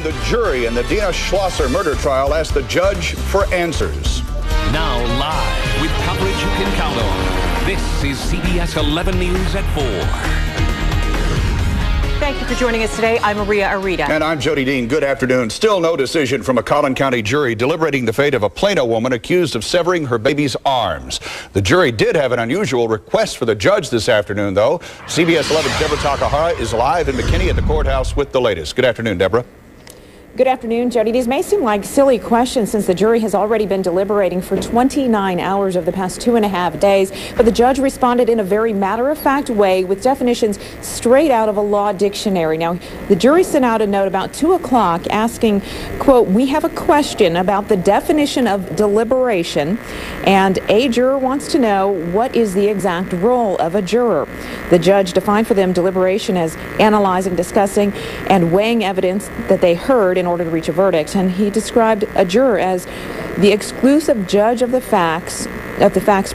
The jury in the Dina Schlosser murder trial asked the judge for answers. Now live with coverage you can count on. This is CBS 11 News at 4. Thank you for joining us today. I'm Maria Arita. And I'm Jody Dean. Good afternoon. Still no decision from a Collin County jury deliberating the fate of a Plano woman accused of severing her baby's arms. The jury did have an unusual request for the judge this afternoon, though. CBS 11's Deborah Takahara is live in McKinney at the courthouse with the latest. Good afternoon, Deborah. Good afternoon, Jody. These may seem like silly questions since the jury has already been deliberating for 29 hours of the past 2.5 days, but the judge responded in a very matter-of-fact way with definitions straight out of a law dictionary. Now, the jury sent out a note about 2 o'clock asking, quote, "We have a question about the definition of deliberation, and a juror wants to know what is the exact role of a juror." The judge defined for them deliberation as analyzing, discussing, and weighing evidence that they heard in order to reach a verdict, and he described a juror as the exclusive judge of the facts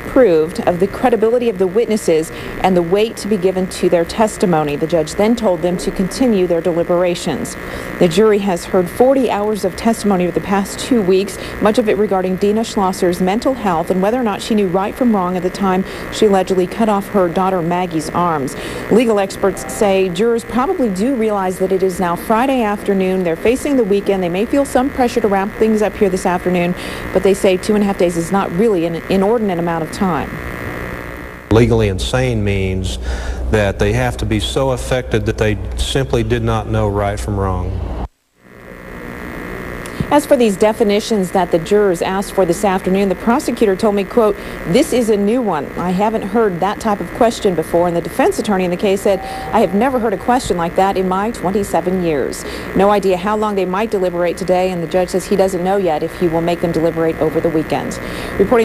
proved, of the credibility of the witnesses, and the weight to be given to their testimony. The judge then told them to continue their deliberations. The jury has heard 40 hours of testimony over the past 2 weeks, much of it regarding Dina Schlosser's mental health and whether or not she knew right from wrong at the time she allegedly cut off her daughter Maggie's arms. Legal experts say jurors probably do realize that it is now Friday afternoon. They're facing the weekend. They may feel some pressure to wrap things up here this afternoon, but they say 2.5 days is not really an inordinate amount of time. Legally insane means that they have to be so affected that they simply did not know right from wrong. As for these definitions that the jurors asked for this afternoon, the prosecutor told me, quote, "This is a new one. I haven't heard that type of question before." And the defense attorney in the case said, "I have never heard a question like that in my 27 years. No idea how long they might deliberate today, and the judge says he doesn't know yet if he will make them deliberate over the weekend." Reporting